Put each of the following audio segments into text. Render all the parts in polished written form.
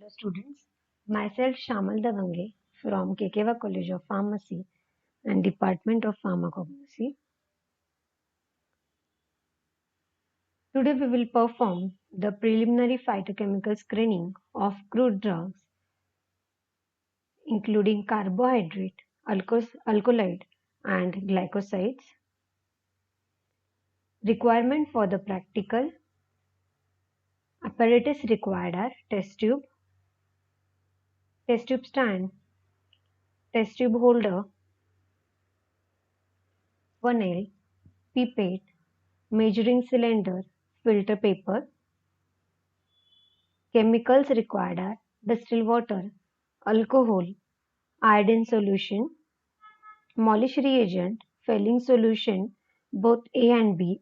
Hello students, myself Shamal Davange from Kekewa College of Pharmacy and Department of Pharmacognosy. Today we will perform the preliminary phytochemical screening of crude drugs including carbohydrate, alkaloid and glycosides. Requirement for the practical apparatus required are test tube stand, test tube holder, funnel, pipette, measuring cylinder, filter paper. Chemicals required are distilled water, alcohol, iodine solution, Molish reagent, Fehling solution, both A and B,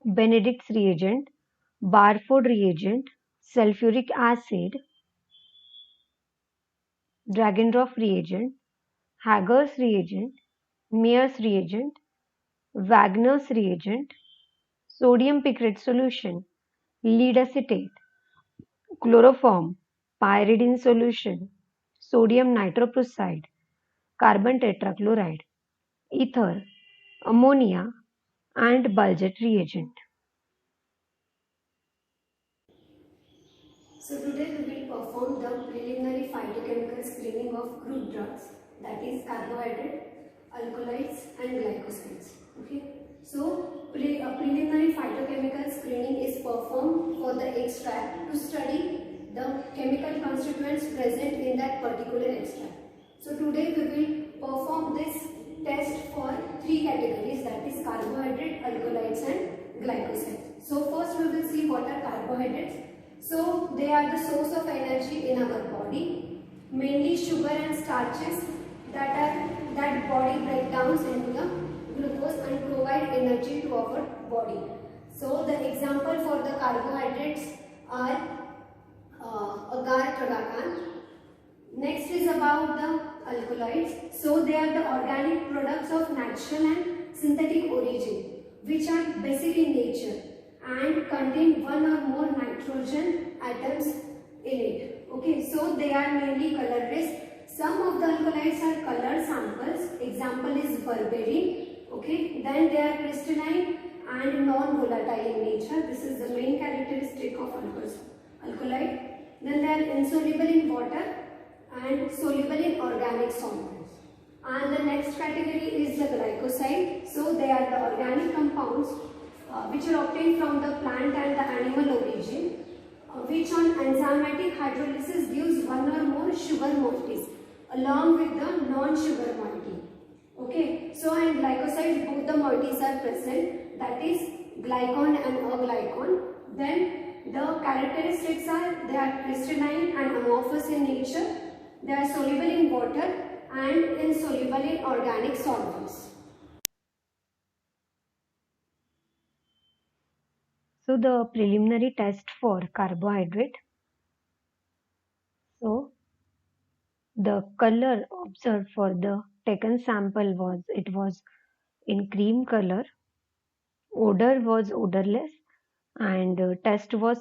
Benedict's reagent, Barford reagent, sulfuric acid, Dragendorf reagent, Hager's reagent, Meier's reagent, Wagner's reagent, sodium picrate solution, lead acetate, chloroform, pyridine solution, sodium nitroprusside, carbon tetrachloride, ether, ammonia, and Bulgett reagent. So today we will perform the preliminary phytochemical screening of crude drugs, that is carbohydrate, alkaloids and glycosides. Okay. So preliminary phytochemical screening is performed for the extract to study the chemical constituents present in that particular extract. So today we will perform this test for three categories, that is carbohydrate, alkaloids and glycosides. So first we will see what are carbohydrates. So they are the source of energy in our body, mainly sugar and starches that body breakdowns into the glucose and provide energy to our body. So the example for the carbohydrates are agar, tragacan. Next is about the alkaloids. So they are the organic products of natural and synthetic origin, which are basic in nature and contain one or more nitrogen atoms in it. Okay, so they are mainly colorless. Some of the alkaloids are colored samples. Example is berberine. Okay, then they are crystalline and non-volatile in nature. This is the main characteristic of alkaloid. Then they are insoluble in water and soluble in organic solvents. And the next category is the glycoside. So they are the organic compounds which are obtained from the plant and the animal origin, which on enzymatic hydrolysis gives one or more sugar moieties along with the non-sugar moiety. Okay, so in glycosides both the moieties are present, that is glycon and aglycon. Then the characteristics are they are crystalline and amorphous in nature, they are soluble in water and insoluble in organic solvents. So the preliminary test for carbohydrate. So the color observed for the taken sample was in cream color. Odor was odorless, and test was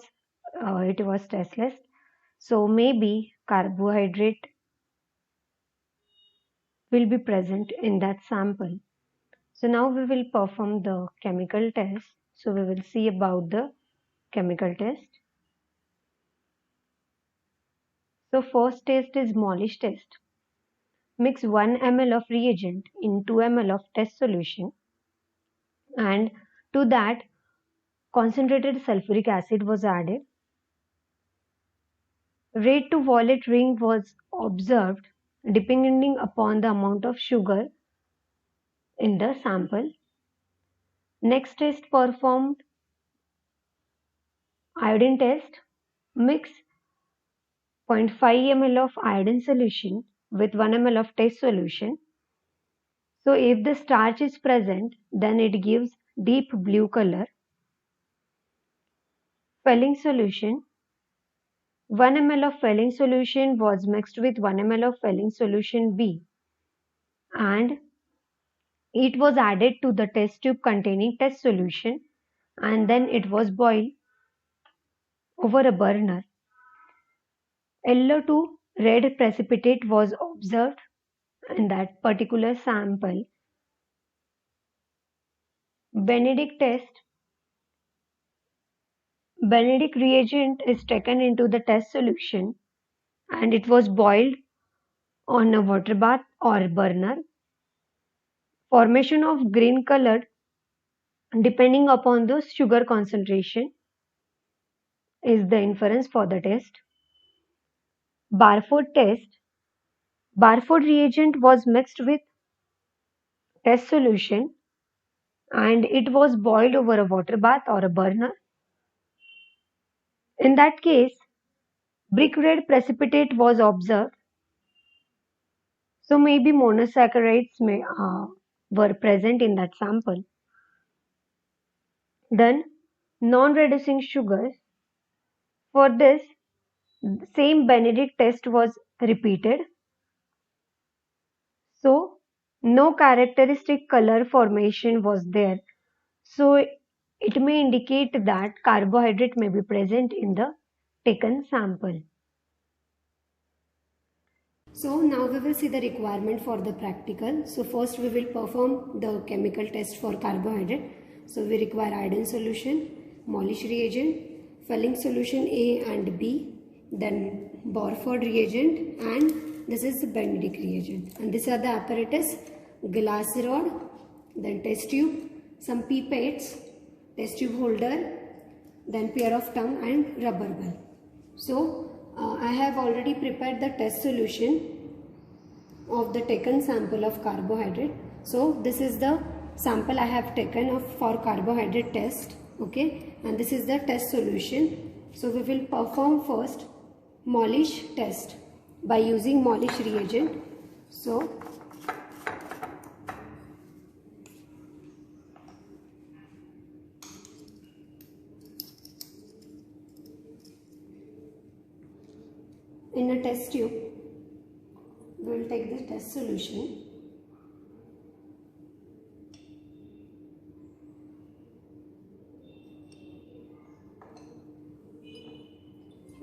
it was tasteless. So maybe carbohydrate will be present in that sample. So now we will perform the chemical test. So we will see about the chemical test. So first test is Molish test. Mix 1 ml of reagent in 2 ml of test solution, and to that concentrated sulfuric acid was added. Red to violet ring was observed depending upon the amount of sugar in the sample. Next test performed iodine test. Mix 0.5 ml of iodine solution with 1 ml of test solution. So if the starch is present, then it gives deep blue color. Fehling solution. 1 ml of Fehling solution was mixed with 1 ml of Fehling solution B, and it was added to the test tube containing test solution, and then it was boiled over a burner. Yellow to red precipitate was observed in that particular sample. Benedict test. Benedict reagent is taken into the test solution and it was boiled on a water bath or burner. Formation of green colored depending upon the sugar concentration is the inference for the test. Barford test. Barford reagent was mixed with test solution and it was boiled over a water bath or a burner. In that case, brick red precipitate was observed. So maybe monosaccharides were present in that sample. Then non-reducing sugars. For this, same Benedict test was repeated. So no characteristic color formation was there. So it may indicate that carbohydrate may be present in the taken sample. So now we will see the requirement for the practical. So first we will perform the chemical test for carbohydrate. So we require iodine solution, Molish reagent, Fehling solution A and B, then Barford reagent, and this is the Benedict reagent. And these are the apparatus: glass rod, then test tube, some pipettes, test tube holder, then pair of tongue and rubber ball. So I have already prepared the test solution of the taken sample of carbohydrate. So this is the sample I have taken for carbohydrate test, okay, and this is the test solution. So we will perform first Molish test by using Molish reagent. So in a test tube, we will take the test solution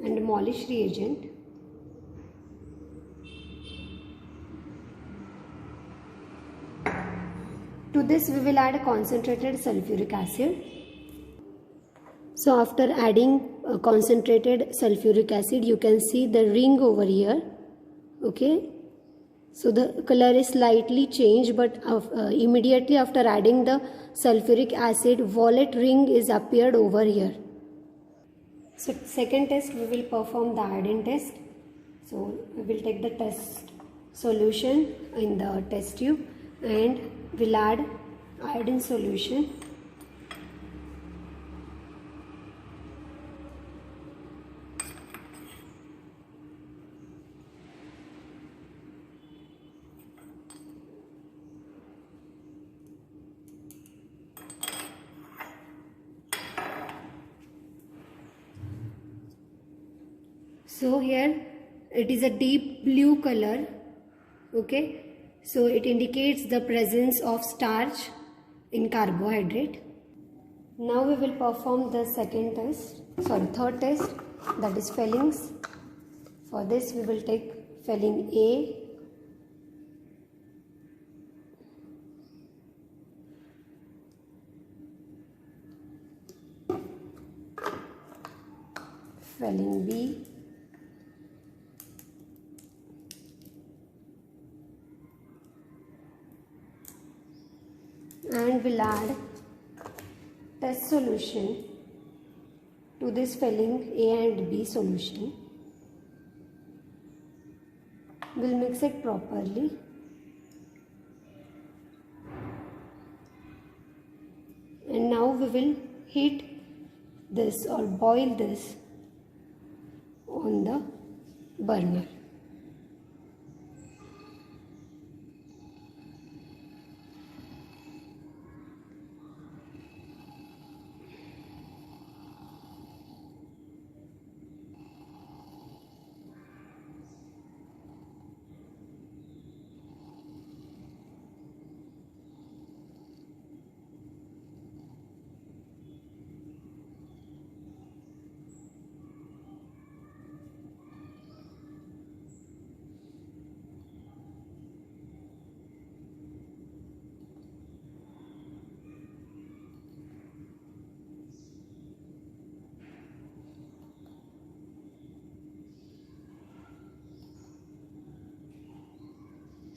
and Molish reagent. To this we will add concentrated sulfuric acid. So after adding concentrated sulfuric acid, you can see the ring over here, okay. So the color is slightly changed, but immediately after adding the sulfuric acid, violet ring is appeared over here. So second test we will perform the iodine test. So we will take the test solution in the test tube and we'll add iodine solution. So here it is a deep blue color, okay. So it indicates the presence of starch in carbohydrate. Now we will perform the third test, that is Fehling's. For this we will take Fehling A, Fehling B, and we'll add test solution to this Fehling A and B solution. We'll mix it properly. And now we will heat this or boil this on the burner.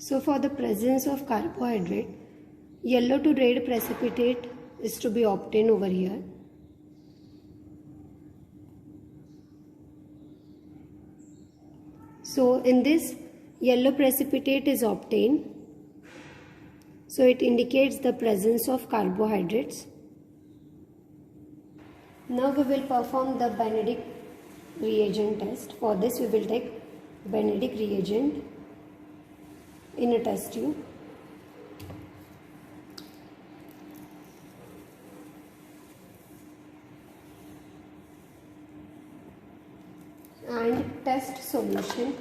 So for the presence of carbohydrate, yellow to red precipitate is to be obtained over here. So in this, yellow precipitate is obtained. So it indicates the presence of carbohydrates. Now we will perform the Benedict reagent test. For this we will take Benedict reagent in a test tube. And test solution.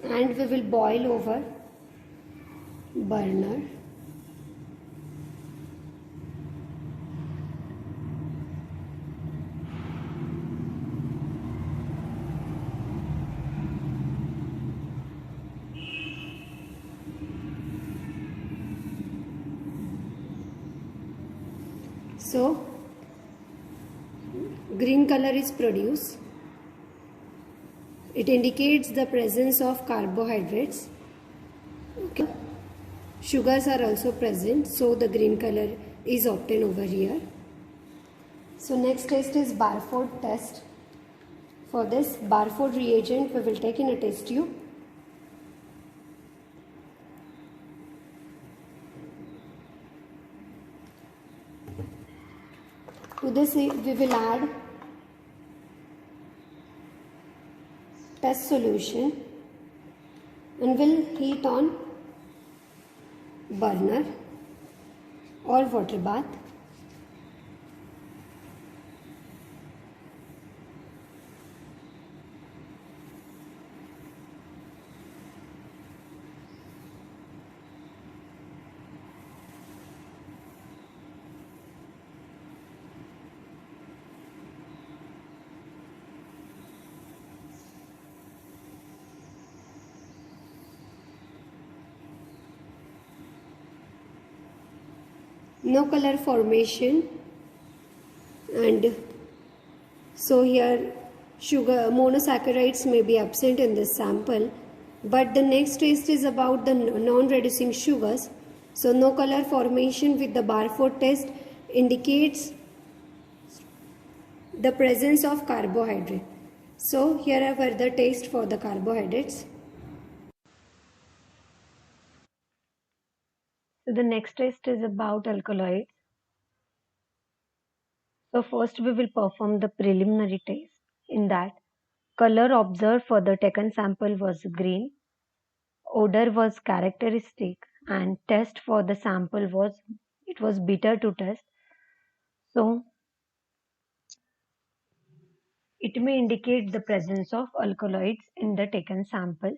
And we will boil over burner. So green color is produced. It indicates the presence of carbohydrates. Okay. Sugars are also present, so the green color is obtained over here. So next test is Barford test. For this Barford reagent we will take in a test tube. To this we will add test solution and will heat on burner or water bath. No color formation, and so here sugar monosaccharides may be absent in this sample, but the next test is about the non-reducing sugars. So no color formation with the Barford test indicates the presence of carbohydrate. So here are further tests for the carbohydrates. So the next test is about alkaloids. So first we will perform the preliminary test. In that, color observed for the taken sample was green, odor was characteristic, and test for the sample was bitter to test. So it may indicate the presence of alkaloids in the taken sample.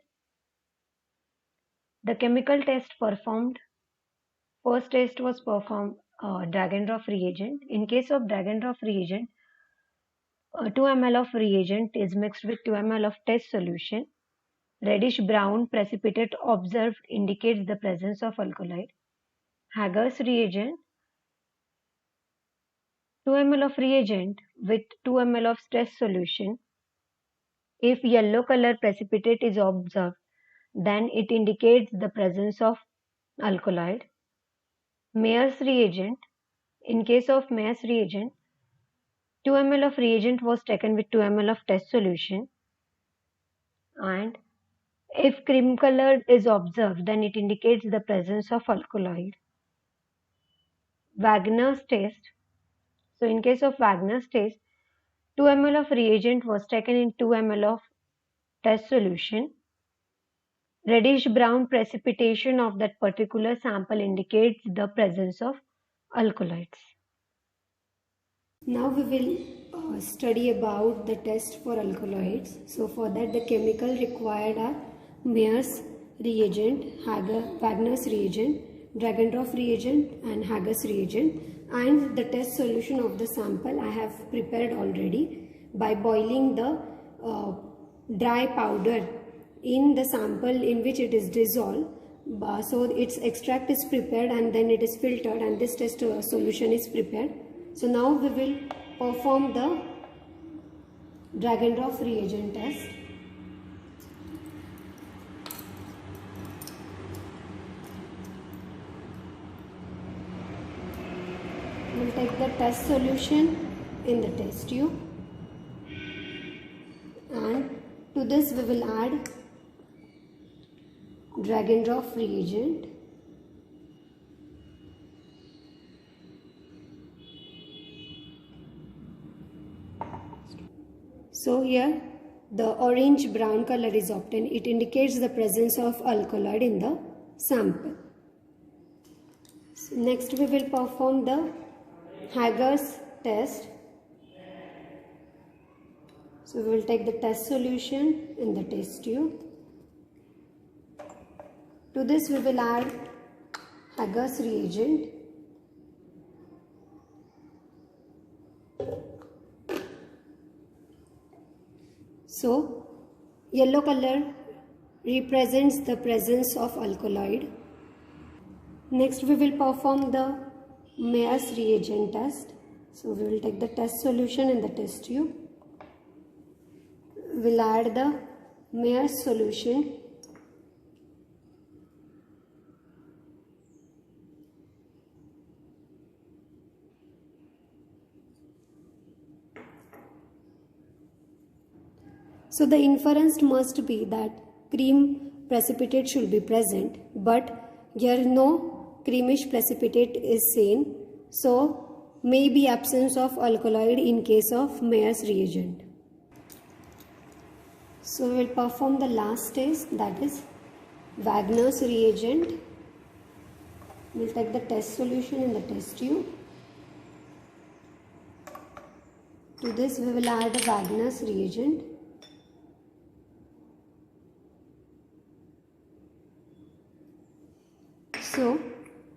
The chemical test performed. First test was performed Dragendorf reagent. In case of Dragendorf reagent, 2 ml of reagent is mixed with 2 ml of test solution. Reddish brown precipitate observed indicates the presence of alkaloid. Hager's reagent, 2 ml of reagent with 2 ml of test solution. If yellow color precipitate is observed, then it indicates the presence of alkaloid. Mayer's reagent, in case of Mayer's reagent, 2 ml of reagent was taken with 2 ml of test solution, and if cream color is observed, then it indicates the presence of alkaloid. Wagner's test. So in case of Wagner's test, 2 ml of reagent was taken in 2 ml of test solution. Reddish brown precipitation of that particular sample indicates the presence of alkaloids. Now we will study about the test for alkaloids. So for that the chemical required are Mayer's reagent, Wagner's reagent, Dragendorf reagent and Hager's reagent, and the test solution of the sample I have prepared already by boiling the dry powder in the sample in which it is dissolved. So its extract is prepared and then it is filtered, and this test solution is prepared. So now we will perform the drag and drop reagent test. We will take the test solution in the test tube, and to this we will add drag and drop reagent. So here the orange brown color is obtained. It indicates the presence of alkaloid in the sample. So next we will perform the Hager's test. So we will take the test solution in the test tube. To this we will add Hager's reagent. So yellow color represents the presence of alkaloid. Next we will perform the Mayer's reagent test. So we will take the test solution in the test tube. We will add the Mayer's solution. So the inference must be that cream precipitate should be present, but here no creamish precipitate is seen, so may be absence of alkaloid in case of Mayer's reagent. So we will perform the last test, that is Wagner's reagent. We will take the test solution in the test tube. To this we will add the Wagner's reagent. So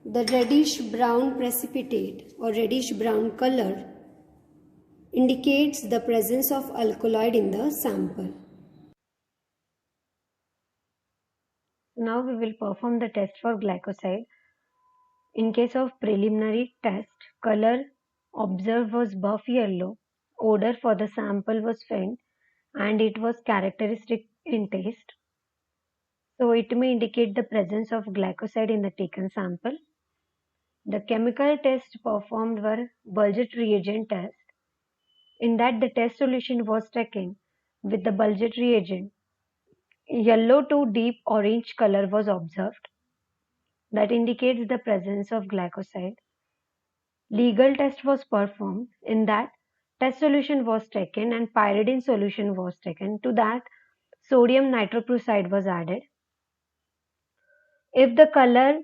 the reddish brown precipitate or reddish brown color indicates the presence of alkaloid in the sample. Now we will perform the test for glycoside. In case of preliminary test, color observed was buff yellow, odor for the sample was faint, and it was characteristic in taste. So it may indicate the presence of glycoside in the taken sample. The chemical tests performed were Bulgett reagent test. In that the test solution was taken with the Bulgett reagent. Yellow to deep orange color was observed. That indicates the presence of glycoside. Legal test was performed. In that test solution was taken and pyridine solution was taken. To that sodium nitroprusside was added. If the color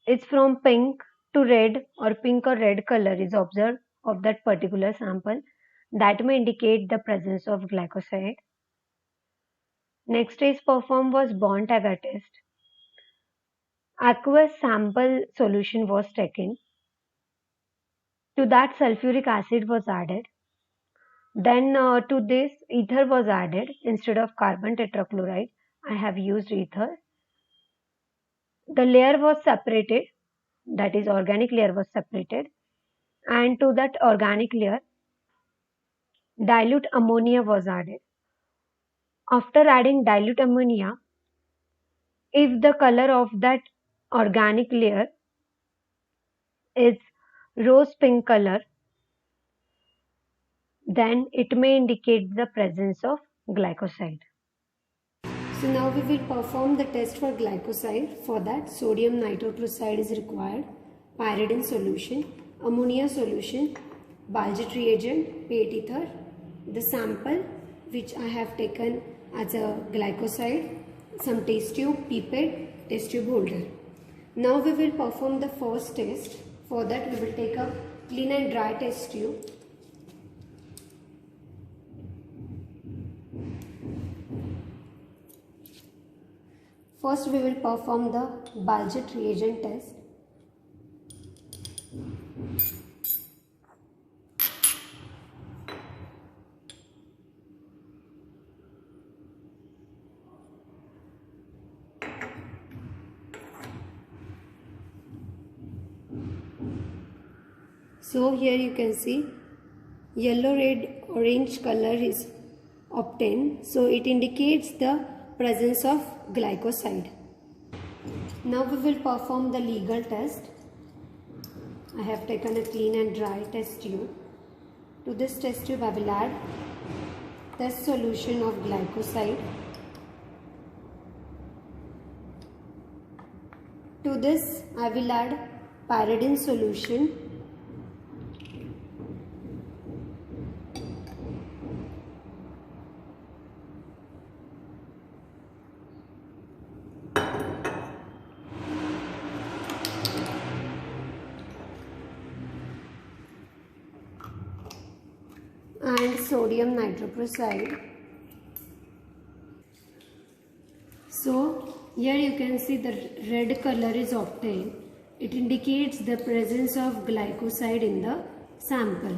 is from pink to red or pink or red color is observed of that particular sample, that may indicate the presence of glycoside. Next test performed was Bond-Agar test. Aqueous sample solution was taken. To that sulfuric acid was added. Then to this ether was added. Instead of carbon tetrachloride, I have used ether. The layer was separated, that is organic layer was separated, and to that organic layer dilute ammonia was added. After adding dilute ammonia, if the color of that organic layer is rose pink color, then it may indicate the presence of glycoside. So now we will perform the test for glycoside. For that sodium nitroprusside is required, pyridine solution, ammonia solution, Bulgett reagent, PET ether, the sample which I have taken as a glycoside, some test tube, pipette, test tube holder. Now we will perform the first test. For that we will take a clean and dry test tube. First we will perform the Bulgett reagent test. So here you can see yellow, red, orange color is obtained. So it indicates the presence of glycoside. Now we will perform the legal test. I have taken a clean and dry test tube. To this test tube I will add test solution of glycoside. To this I will add pyridine solution. And sodium nitroprusside. So here you can see the red color is obtained. It indicates the presence of glycoside in the sample.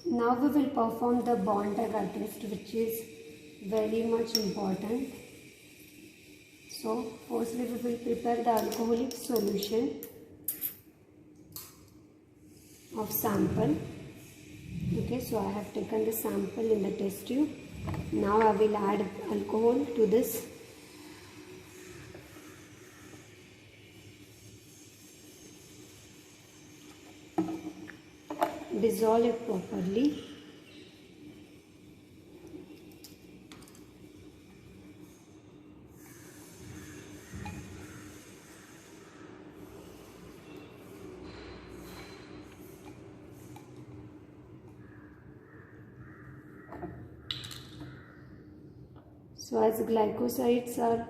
Now we will perform the bond agar test, which is very much important. So firstly we will prepare the alcoholic solution of sample. Okay, so I have taken the sample in the test tube. Now I will add alcohol to this. Dissolve it properly. So as glycosides are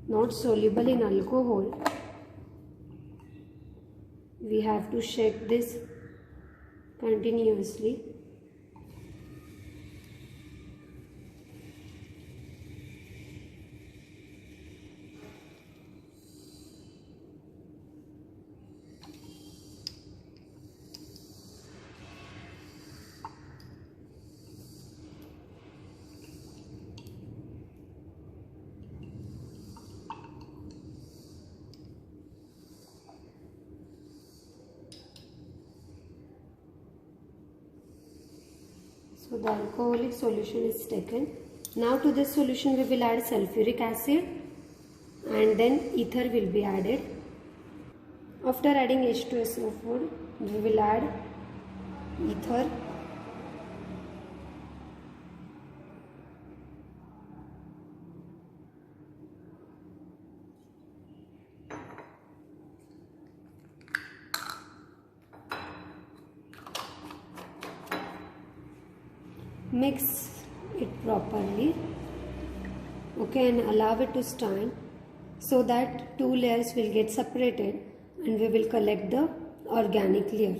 not soluble in alcohol, we have to shake this continuously. So the alcoholic solution is taken. Now to this solution we will add sulfuric acid and then ether will be added. After adding H2SO4 we will add ether. Mix it properly, okay, and allow it to stand so that two layers will get separated and we will collect the organic layer.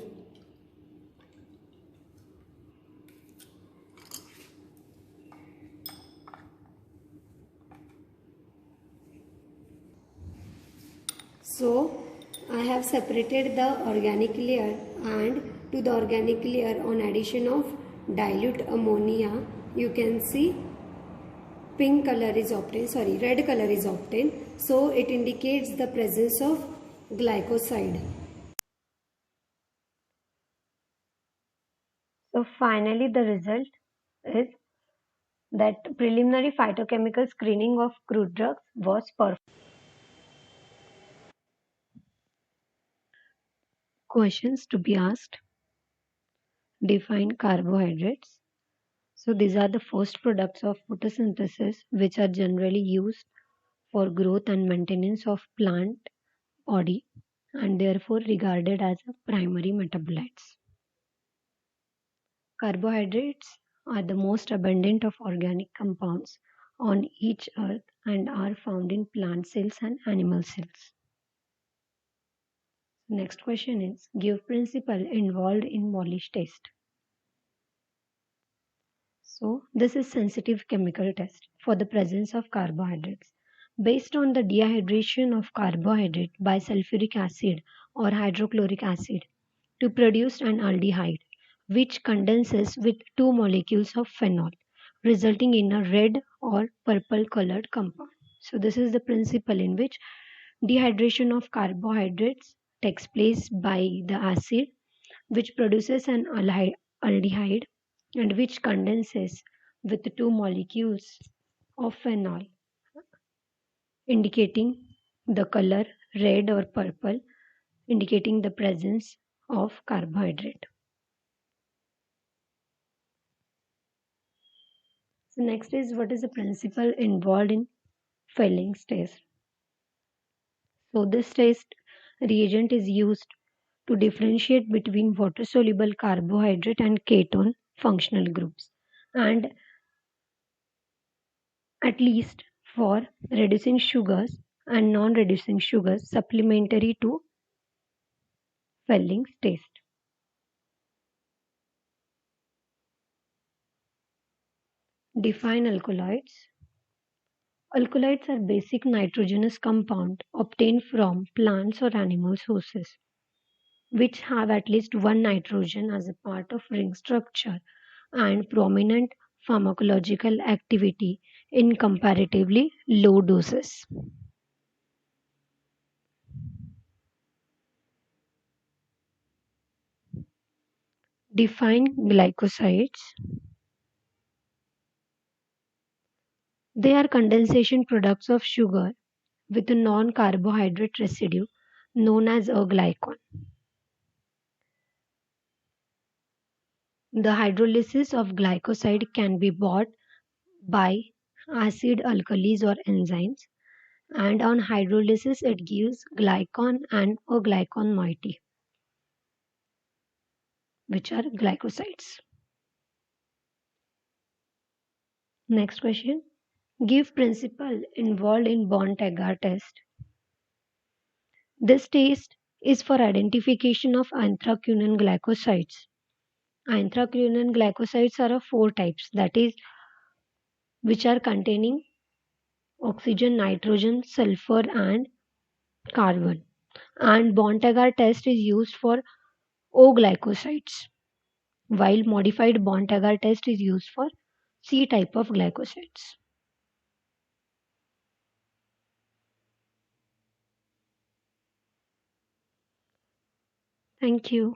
So I have separated the organic layer, and to the organic layer on addition of dilute ammonia you can see red color is obtained, so it indicates the presence of glycoside. So finally the result is that preliminary phytochemical screening of crude drugs was perfect. Questions to be asked. Define carbohydrates. So these are the first products of photosynthesis which are generally used for growth and maintenance of plant body and therefore regarded as a primary metabolites. Carbohydrates are the most abundant of organic compounds on each earth and are found in plant cells and animal cells. Next question is, give principle involved in Wallis test. So this is sensitive chemical test for the presence of carbohydrates. Based on the dehydration of carbohydrate by sulfuric acid or hydrochloric acid to produce an aldehyde which condenses with two molecules of phenol resulting in a red or purple colored compound. So this is the principle in which dehydration of carbohydrates takes place by the acid which produces an aldehyde and which condenses with two molecules of phenol, indicating the color red or purple, indicating the presence of carbohydrate. So next is what is the principle involved in Felling's test. So this test reagent is used to differentiate between water-soluble carbohydrate and ketone functional groups, and at least for reducing sugars and non-reducing sugars supplementary to Felling's test. Define alkaloids. Alkaloids are basic nitrogenous compounds obtained from plants or animal sources which have at least one nitrogen as a part of ring structure and prominent pharmacological activity in comparatively low doses. Define glycosides. They are condensation products of sugar with a non-carbohydrate residue known as a glycon. The hydrolysis of glycoside can be brought by acid alkalis or enzymes, and on hydrolysis it gives glycon and a glycon moiety, which are glycosides. Next question. Give principle involved in Bond-Agar test. This test is for identification of anthraquinone glycosides. Anthraquinone glycosides are of four types, that is, which are containing oxygen, nitrogen, sulfur, and carbon. And Bond-Agar test is used for O glycosides, while modified Bond-Agar test is used for C type of glycosides. Thank you.